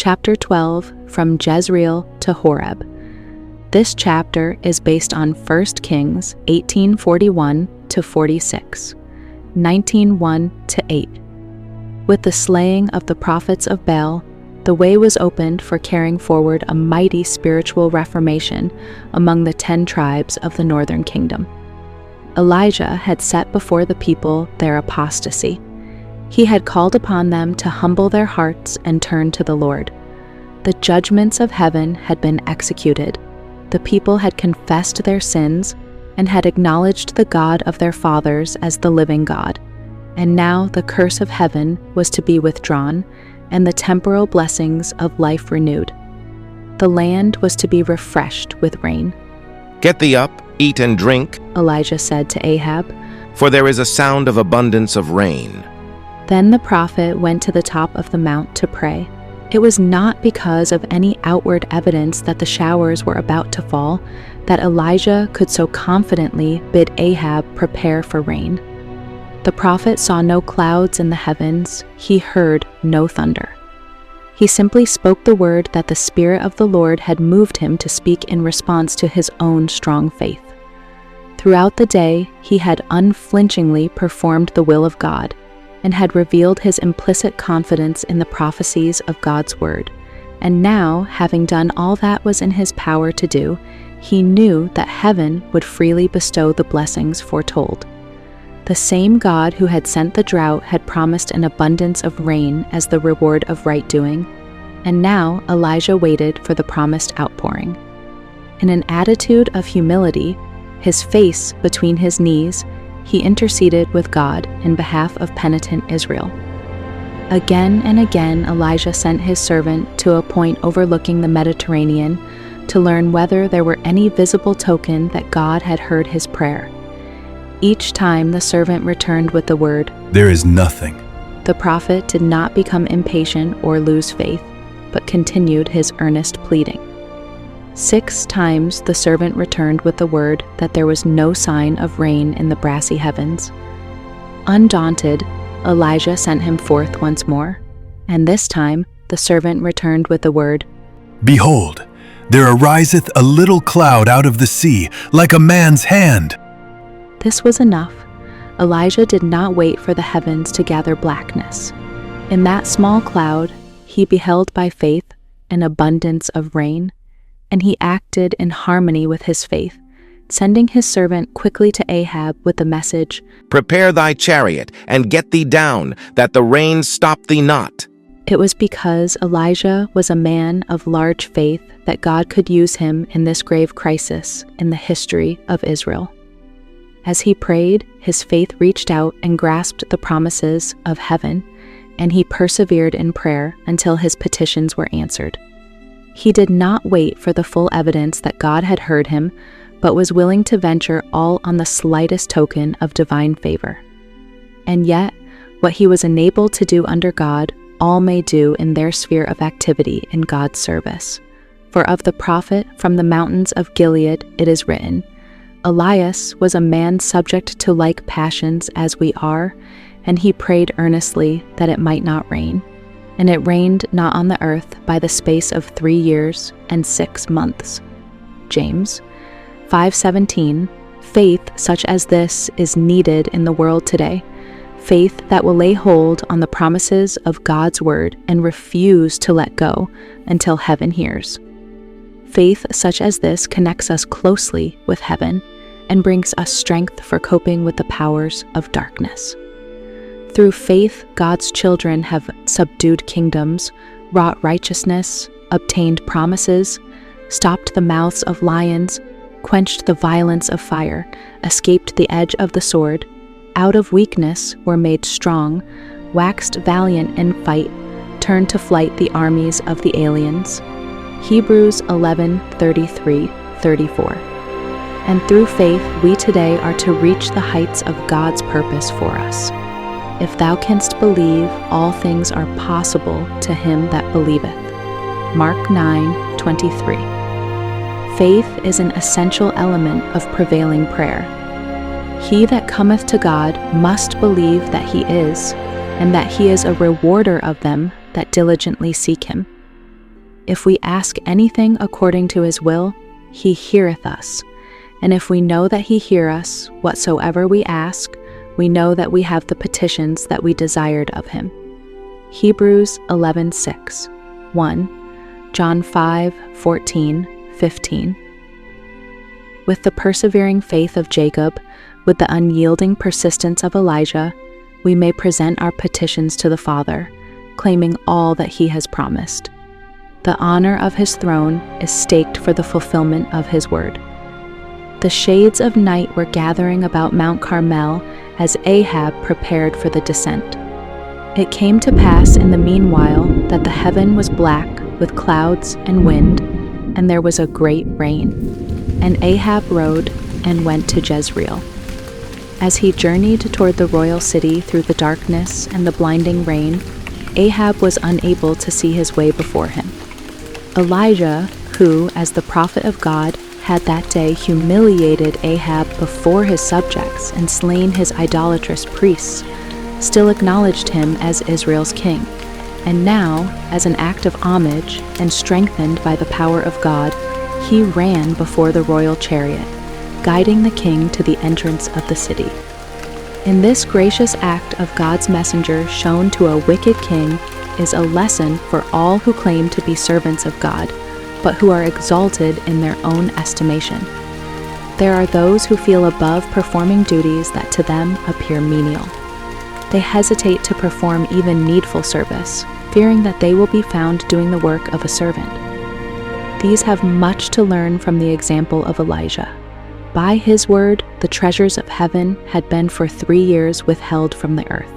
Chapter 12, From Jezreel to Horeb. This chapter is based on 1 Kings 18:41 to 46, 19:1 to 8. With the slaying of the prophets of Baal, the way was opened for carrying forward a mighty spiritual reformation among the 10 tribes of the northern kingdom. Elijah had set before the people their apostasy. He had called upon them to humble their hearts and turn to the Lord. The judgments of heaven had been executed. The people had confessed their sins and had acknowledged the God of their fathers as the living God. And now the curse of heaven was to be withdrawn, and the temporal blessings of life renewed. The land was to be refreshed with rain. "Get thee up, eat and drink," Elijah said to Ahab. "for there is a sound of abundance of rain." Then the prophet went to the top of the mount to pray. It was not because of any outward evidence that the showers were about to fall that Elijah could so confidently bid Ahab prepare for rain. The prophet saw no clouds in the heavens. He heard no thunder. He simply spoke the word that the Spirit of the Lord had moved him to speak in response to his own strong faith. Throughout the day, he had unflinchingly performed the will of God and had revealed his implicit confidence in the prophecies of God's word. And now, having done all that was in his power to do, he knew that heaven would freely bestow the blessings foretold. The same God who had sent the drought had promised an abundance of rain as the reward of right doing, and now Elijah waited for the promised outpouring. In an attitude of humility, his face between his knees, he interceded with God in behalf of penitent Israel. Again and again Elijah sent his servant to a point overlooking the Mediterranean to learn whether there were any visible token that God had heard his prayer. Each time the servant returned with the word, "There is nothing." The prophet did not become impatient or lose faith, but continued his earnest pleading. 6 times the servant returned with the word that there was no sign of rain in the brassy heavens. Undaunted, Elijah sent him forth once more, and this time the servant returned with the word, "Behold, there ariseth a little cloud out of the sea, like a man's hand." This was enough. Elijah did not wait for the heavens to gather blackness. In that small cloud, he beheld by faith an abundance of rain, and he acted in harmony with his faith, sending his servant quickly to Ahab with the message, "Prepare thy chariot, and get thee down, that the rain stop thee not." It was because Elijah was a man of large faith that God could use him in this grave crisis in the history of Israel. As he prayed, his faith reached out and grasped the promises of heaven, and he persevered in prayer until his petitions were answered. He did not wait for the full evidence that God had heard him, but was willing to venture all on the slightest token of divine favor. And yet, what he was enabled to do under God, all may do in their sphere of activity in God's service. For of the prophet from the mountains of Gilead it is written, Elias was a man subject to like passions as we are, and he prayed earnestly that it might not rain. And it rained not on the earth by the space of 3 years and 6 months. James 5:17. Faith such as this is needed in the world today. Faith that will lay hold on the promises of God's word and refuse to let go until heaven hears. Faith such as this connects us closely with heaven and brings us strength for coping with the powers of darkness. Through faith, God's children have subdued kingdoms, wrought righteousness, obtained promises, stopped the mouths of lions, quenched the violence of fire, escaped the edge of the sword, out of weakness were made strong, waxed valiant in fight, turned to flight the armies of the aliens. Hebrews 11:33-34. And through faith, we today are to reach the heights of God's purpose for us. If thou canst believe, all things are possible to him that believeth. Mark 9:23. Faith is an essential element of prevailing prayer. He that cometh to God must believe that he is, and that he is a rewarder of them that diligently seek him. If we ask anything according to his will, he heareth us. And if we know that he hear us, whatsoever we ask, we know that we have the petitions that we desired of him. Hebrews 11:6, 1, John 5:14, 15. With the persevering faith of Jacob, with the unyielding persistence of Elijah, we may present our petitions to the Father, claiming all that he has promised. The honor of his throne is staked for the fulfillment of his word. The shades of night were gathering about Mount Carmel as Ahab prepared for the descent. It came to pass in the meanwhile that the heaven was black with clouds and wind, and there was a great rain. And Ahab rode and went to Jezreel. As he journeyed toward the royal city through the darkness and the blinding rain, Ahab was unable to see his way before him. Elijah, who, as the prophet of God, had that day humiliated Ahab before his subjects and slain his idolatrous priests, still acknowledged him as Israel's king. And now, as an act of homage and strengthened by the power of God, he ran before the royal chariot, guiding the king to the entrance of the city. In this gracious act of God's messenger shown to a wicked king is a lesson for all who claim to be servants of God, but who are exalted in their own estimation. There are those who feel above performing duties that to them appear menial. They hesitate to perform even needful service, fearing that they will be found doing the work of a servant. These have much to learn from the example of Elijah. By his word, the treasures of heaven had been for 3 years withheld from the earth.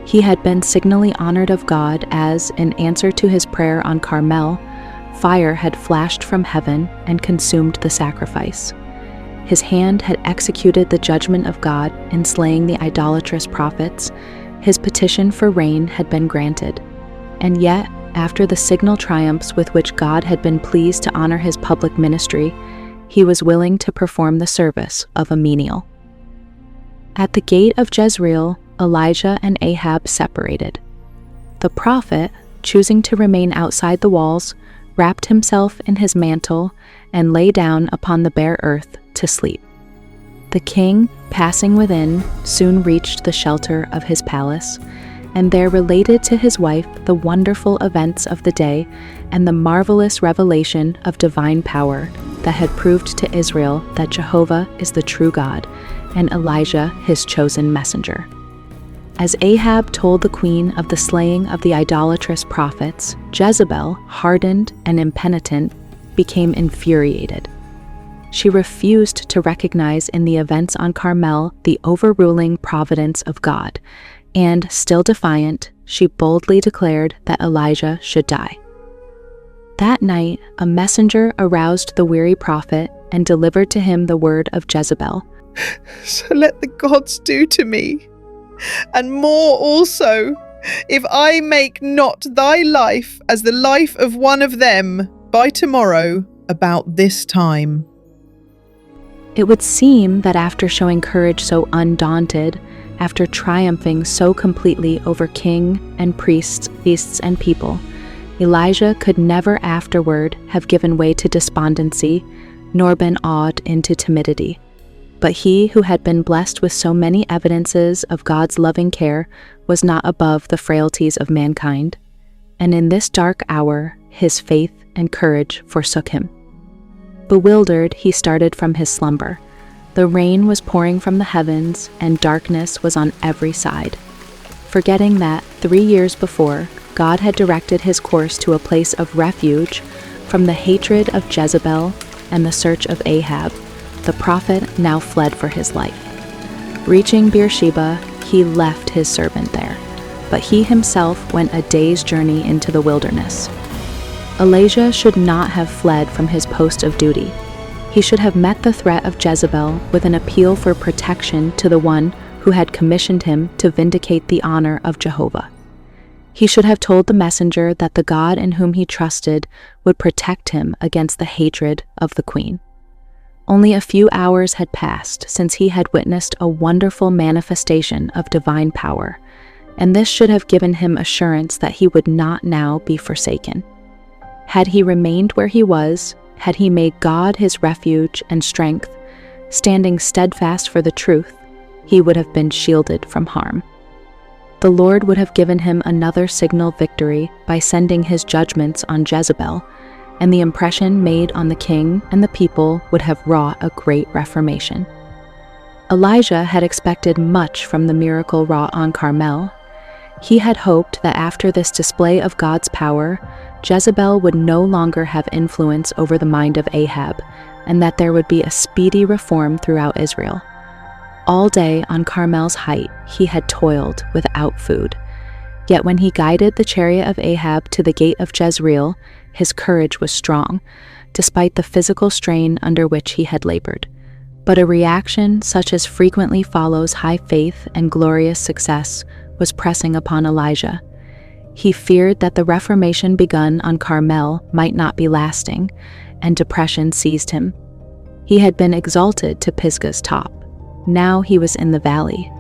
He had been signally honored of God as, in answer to his prayer on Carmel, fire had flashed from heaven and consumed the sacrifice. His hand had executed the judgment of God in slaying the idolatrous prophets. His petition for rain had been granted. And yet, after the signal triumphs with which God had been pleased to honor his public ministry, he was willing to perform the service of a menial. At the gate of Jezreel, Elijah and Ahab separated. The prophet, choosing to remain outside the walls, wrapped himself in his mantle and lay down upon the bare earth to sleep. The king, passing within, soon reached the shelter of his palace, and there related to his wife the wonderful events of the day and the marvelous revelation of divine power that had proved to Israel that Jehovah is the true God, and Elijah his chosen messenger. As Ahab told the queen of the slaying of the idolatrous prophets, Jezebel, hardened and impenitent, became infuriated. She refused to recognize in the events on Carmel the overruling providence of God, and, still defiant, she boldly declared that Elijah should die. That night, a messenger aroused the weary prophet and delivered to him the word of Jezebel. So let the gods do to me, and more also, if I make not thy life as the life of one of them by tomorrow about this time. It would seem that after showing courage so undaunted, after triumphing so completely over king and priests, beasts, and people, Elijah could never afterward have given way to despondency, nor been awed into timidity. But he who had been blessed with so many evidences of God's loving care was not above the frailties of mankind, and in this dark hour his faith and courage forsook him. Bewildered, he started from his slumber. The rain was pouring from the heavens, and darkness was on every side. Forgetting that, 3 years before, God had directed his course to a place of refuge from the hatred of Jezebel and the search of Ahab, the prophet now fled for his life. Reaching Beersheba, he left his servant there, but he himself went a day's journey into the wilderness. Elijah should not have fled from his post of duty. He should have met the threat of Jezebel with an appeal for protection to the one who had commissioned him to vindicate the honor of Jehovah. He should have told the messenger that the God in whom he trusted would protect him against the hatred of the queen. Only a few hours had passed since he had witnessed a wonderful manifestation of divine power, and this should have given him assurance that he would not now be forsaken. Had he remained where he was, had he made God his refuge and strength, standing steadfast for the truth, he would have been shielded from harm. The Lord would have given him another signal victory by sending his judgments on Jezebel, and the impression made on the king and the people would have wrought a great reformation. Elijah had expected much from the miracle wrought on Carmel. He had hoped that after this display of God's power, Jezebel would no longer have influence over the mind of Ahab, and that there would be a speedy reform throughout Israel. All day on Carmel's height he had toiled without food. Yet when he guided the chariot of Ahab to the gate of Jezreel, his courage was strong, despite the physical strain under which he had labored. But a reaction such as frequently follows high faith and glorious success was pressing upon Elijah. He feared that the reformation begun on Carmel might not be lasting, and depression seized him. He had been exalted to Pisgah's top. Now he was in the valley.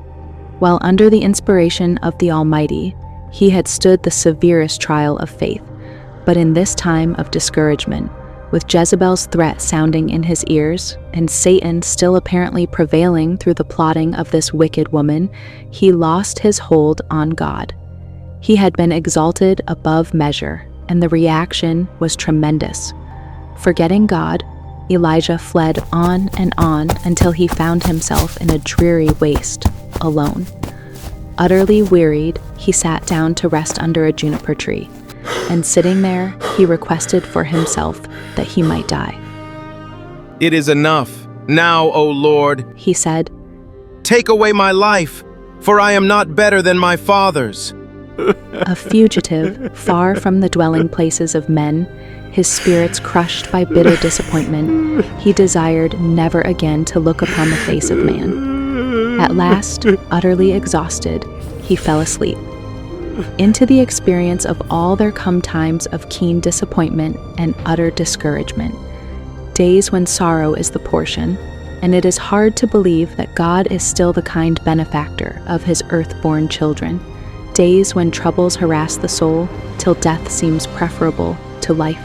While under the inspiration of the Almighty, he had stood the severest trial of faith. But in this time of discouragement, with Jezebel's threat sounding in his ears, and Satan still apparently prevailing through the plotting of this wicked woman, he lost his hold on God. He had been exalted above measure, and the reaction was tremendous. Forgetting God, Elijah fled on and on until he found himself in a dreary waste, alone. Utterly wearied, he sat down to rest under a juniper tree, and sitting there, he requested for himself that he might die. It is enough. Now, O Lord, He said, take away my life, for I am not better than my fathers. a fugitive, far from the dwelling places of men, his spirits crushed by bitter disappointment, he desired never again to look upon the face of man. At last, utterly exhausted, he fell asleep. Into the experience of all there come times of keen disappointment and utter discouragement, days when sorrow is the portion, and it is hard to believe that God is still the kind benefactor of his earth-born children, days when troubles harass the soul till death seems preferable to life.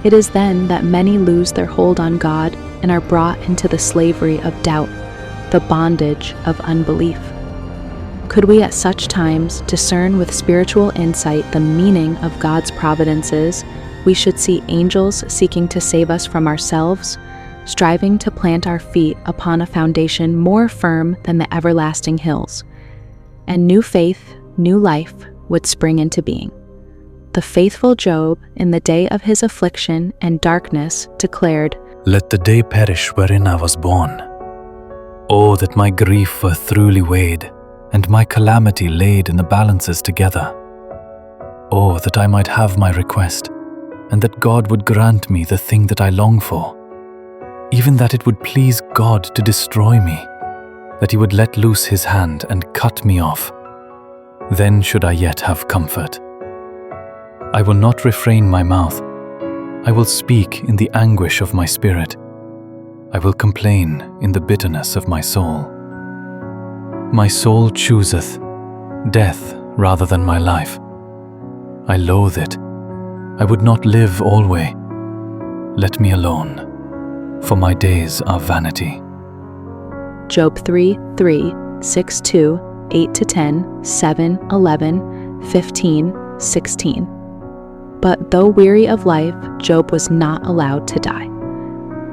It is then that many lose their hold on God and are brought into the slavery of doubt, the bondage of unbelief. Could we at such times discern with spiritual insight the meaning of God's providences, we should see angels seeking to save us from ourselves, striving to plant our feet upon a foundation more firm than the everlasting hills, and new faith, new life would spring into being. The faithful Job, in the day of his affliction and darkness, declared, Let the day perish wherein I was born. Oh, that my grief were throughly weighed, and my calamity laid in the balances together. Oh, that I might have my request, and that God would grant me the thing that I long for, even that it would please God to destroy me, that he would let loose his hand and cut me off. Then should I yet have comfort. I will not refrain my mouth. I will speak in the anguish of my spirit. I will complain in the bitterness of my soul. My soul chooseth death rather than my life. I loathe it. I would not live alway. Let me alone, for my days are vanity. Job 3:3, 6:2, 8-10, 7:11, 15, 16. But though weary of life, Job was not allowed to die.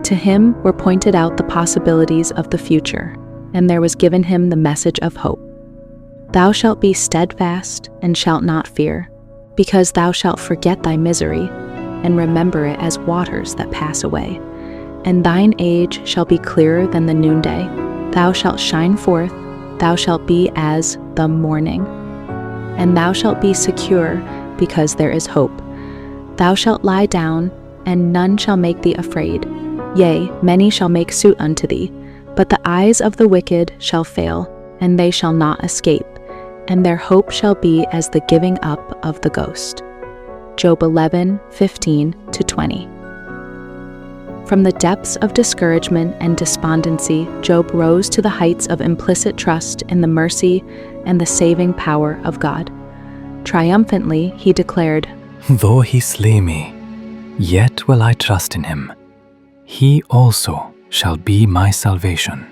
To him were pointed out the possibilities of the future, and there was given him the message of hope. Thou shalt be steadfast and shalt not fear, because thou shalt forget thy misery, and remember it as waters that pass away. And thine age shall be clearer than the noonday. Thou shalt shine forth, thou shalt be as the morning. And thou shalt be secure, because there is hope. Thou shalt lie down, and none shall make thee afraid. Yea, many shall make suit unto thee, but the eyes of the wicked shall fail, and they shall not escape, and their hope shall be as the giving up of the ghost. Job 11:15-20. From the depths of discouragement and despondency, Job rose to the heights of implicit trust in the mercy and the saving power of God. Triumphantly, he declared, Though he slay me, Yet will I trust in him. He also shall be my salvation.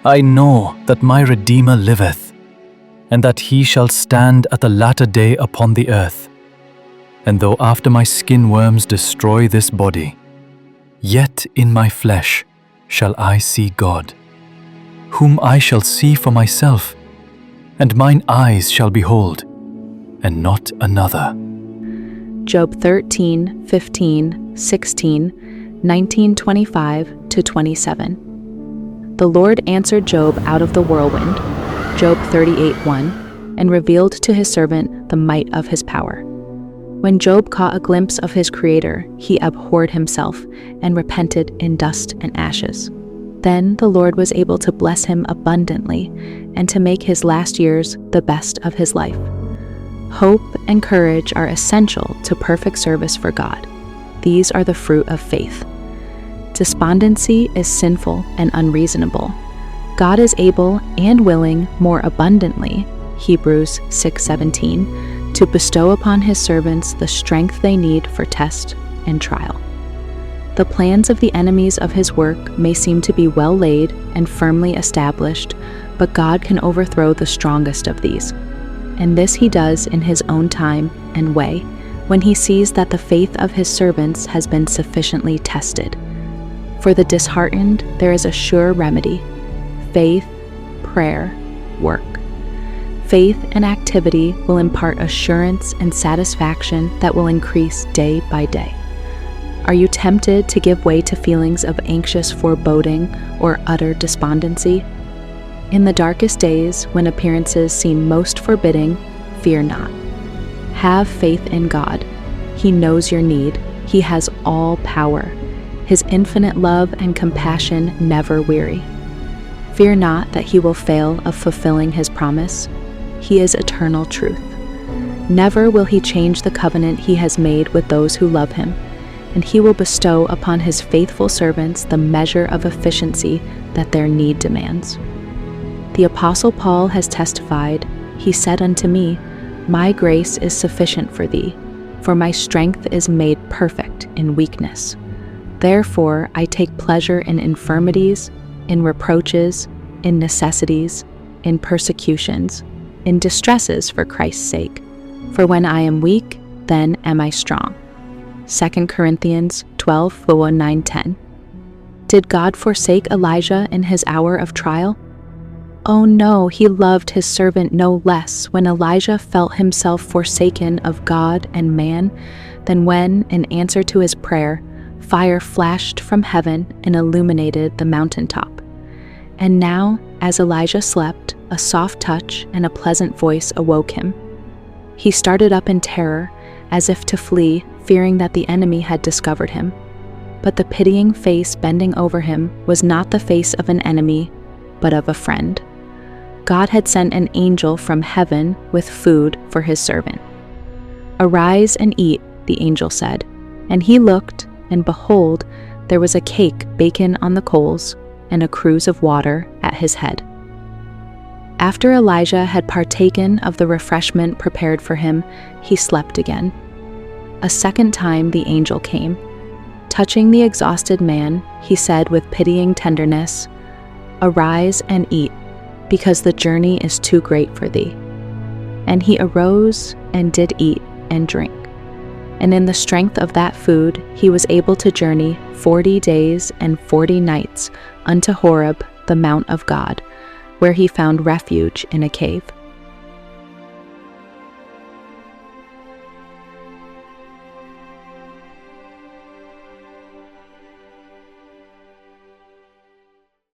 I know that my Redeemer liveth, and that he shall stand at the latter day upon the earth. And though after my skin worms destroy this body, yet in my flesh shall I see God, whom I shall see for myself, and mine eyes shall behold, and not another. Job 13, 15, 16, 19, 25-27. The Lord answered Job out of the whirlwind, Job 38:1, and revealed to his servant the might of his power. When Job caught a glimpse of his Creator, he abhorred himself and repented in dust and ashes. Then the Lord was able to bless him abundantly and to make his last years the best of his life. Hope and courage are essential to perfect service for God. These are the fruit of faith. Despondency is sinful and unreasonable. God is able and willing more abundantly, Hebrews 6:17, to bestow upon his servants the strength they need for test and trial. The plans of the enemies of his work may seem to be well laid and firmly established, but God can overthrow the strongest of these. And this he does in his own time and way, when he sees that the faith of his servants has been sufficiently tested. For the disheartened, there is a sure remedy: faith, prayer, work. Faith and activity will impart assurance and satisfaction that will increase day by day. Are you tempted to give way to feelings of anxious foreboding or utter despondency? In the darkest days, when appearances seem most forbidding, fear not. Have faith in God. He knows your need. He has all power. His infinite love and compassion never weary. Fear not that he will fail of fulfilling his promise. He is eternal truth. Never will he change the covenant he has made with those who love him, and he will bestow upon his faithful servants the measure of efficiency that their need demands. The Apostle Paul has testified, he said unto me, My grace is sufficient for thee, for my strength is made perfect in weakness. Therefore I take pleasure in infirmities, in reproaches, in necessities, in persecutions, in distresses for Christ's sake. For when I am weak, then am I strong. 2 Corinthians 12:9-10. Did God forsake Elijah in his hour of trial? Oh no, he loved his servant no less when Elijah felt himself forsaken of God and man than when, in answer to his prayer, fire flashed from heaven and illuminated the mountaintop. And now, as Elijah slept, a soft touch and a pleasant voice awoke him. He started up in terror, as if to flee, fearing that the enemy had discovered him. But the pitying face bending over him was not the face of an enemy, but of a friend. God had sent an angel from heaven with food for his servant. Arise and eat, the angel said. And he looked, and behold, there was a cake baken on the coals, and a cruse of water at his head. After Elijah had partaken of the refreshment prepared for him, he slept again. A second time the angel came. Touching the exhausted man, he said with pitying tenderness, Arise and eat, because the journey is too great for thee. And he arose and did eat and drink. And in the strength of that food he was able to journey 40 days and 40 nights unto Horeb, the mount of God, where he found refuge in a cave.